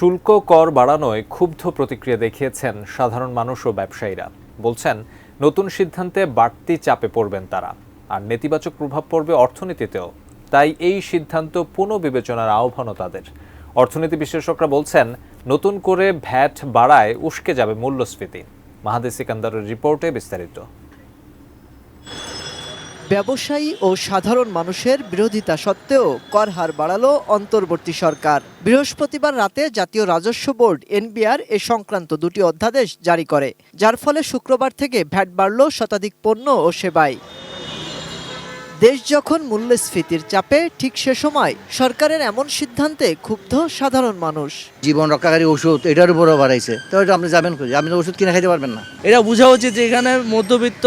শুল্ক কর বাড়ানোয় ক্ষুব্ধ প্রতিক্রিয়া দেখিয়েছেন সাধারণ মানুষ ও ব্যবসায়ীরা। বলছেন নতুন সিদ্ধান্তে বাড়তি চাপে পড়বেন তারা, আর নেতিবাচক প্রভাব পড়বে অর্থনীতিতেও। তাই এই সিদ্ধান্ত পুনঃবিবেচনার আহ্বানও তাদের। অর্থনীতি বিশ্লেষকরা বলছেন নতুন করে ভ্যাট বাড়ায় উস্কে যাবে মূল্যস্ফীতি। মাহাদি সিকান্দারের রিপোর্টে বিস্তারিত। ব্যবসায়ী ও সাধারণ মানুষের বিরোধিতা সত্ত্বেও কর হার বাড়ালো অন্তর্বর্তী সরকার। বৃহস্পতিবার রাতে জাতীয় রাজস্ব বোর্ড এনবিআর এ সংক্রান্ত দুটি অধ্যাদেশ জারি করে, যার ফলে শুক্রবার থেকে ভ্যাট বাড়ল শতাধিক পণ্য ও সেবায়। দেশ যখন মূল্যস্ফীতির চাপে, ঠিক সে সময় সরকারের এমন সিদ্ধান্তে ক্ষুব্ধ সাধারণ মানুষ। জীবন রক্ষাকারী ওষুধ এটার উপরও বাড়াইছে, তো এটা আপনি যাবেন কই? আপনি ওষুধ কিনে খাইতে পারবেন না। এটা বোঝা উচিত যে এখানে মধ্যবিত্ত,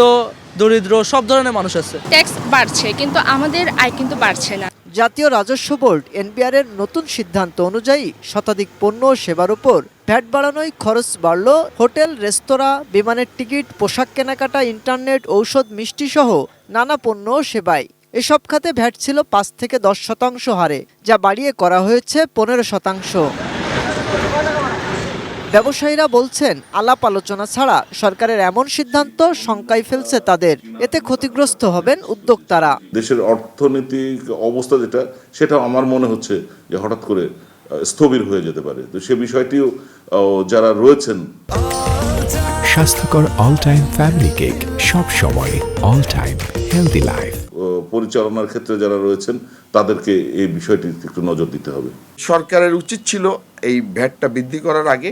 দরিদ্র সব ধরনের মানুষ আছে। ট্যাক্স বাড়ছে কিন্তু আমাদের আয় কিন্তু বাড়ছে না। জাতীয় রাজস্ব বোর্ড এনবিআর এর নতুন সিদ্ধান্ত অনুযায়ী শতাধিক পণ্য ও সেবার উপর ভ্যাট বাড়ানোয় খরচ বাড়ল হোটেল, রেস্তোরাঁ, বিমানের টিকিট, পোশাক কেনাকাটা, ইন্টারনেট, ঔষধ, মিষ্টি সহ নানা পণ্য ও সেবায়। এসব খাতে ভ্যাট ছিল 5 থেকে 10% হারে, যা বাড়িয়ে করা হয়েছে 15%। ব্যবসায়ীরা বলছেন আলাপ আলোচনা ছাড়া সরকারের এমন সিদ্ধান্ত শঙ্কায় ফেলছে তাদের। এতে ক্ষতিগ্রস্ত হবেন উদ্যোক্তারা। দেশের অর্থনৈতিক অবস্থা সেটা আমার মনে হচ্ছে যে হঠাৎ করে স্থবির হয়ে যেতে পারে। তো সে বিষয়টিও যারা রয়েছেন। স্বাস্থ্যকর অল টাইম ফ্যামিলি কেক, সব সময় অল টাইম হেলদি লাইফ। পরিচালনার ক্ষেত্রে যারা রয়েছেন তাদেরকে এই বিষয়টি একটু নজর দিতে হবে। সরকারের উচিত ছিল এই ভ্যাটটা বৃদ্ধি করার আগে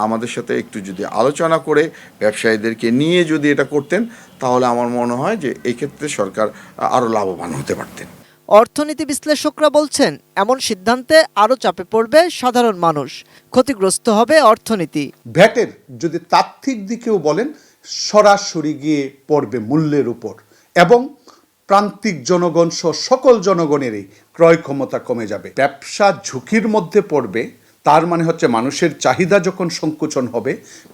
আমাদের সাথে একটু যদি আলোচনা করে ব্যবসায়ীদেরকে নিয়ে যদি এটা করতেন, তাহলে আমার মনে হয় যে এই ক্ষেত্রে সরকার আরও লাভবান হতে পারতেন। অর্থনীতি বিশ্লেষকরা বলছেন এমন সিদ্ধান্তে আরও চাপে পড়বে সাধারণ মানুষ, ক্ষতিগ্রস্ত হবে অর্থনীতি। ভ্যাটের যদি তাত্ত্বিক দিকেও বলেন, সরাসরি গিয়ে পড়বে মূল্যের উপর এবং প্রান্তিক জনগণ সহ সকল জনগণেরই ক্রয় ক্ষমতা কমে যাবে। ব্যবসা ঝুঁকির মধ্যে পড়বে, তার মানে হচ্ছে মানুষের চাহিদা যখন সংকুচন হবে,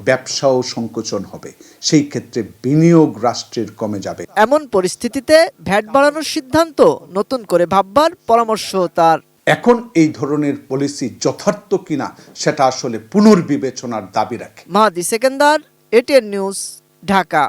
ব্যবসাও সংকুচন হবে। সেই ক্ষেত্রে বিনিয়োগ রাষ্ট্রের কমে যাবে। এমন পরিস্থিতিতে ভ্যাট বাড়ানোর সিদ্ধান্ত নতুন করে ভাববার পরামর্শ তার। এখন এই ধরনের পলিসি যথার্থ কিনা সেটা আসলে পুনর্বিবেচনার দাবি রাখে। মাহাদি সিকান্দার, এটিএন নিউজ, ঢাকা।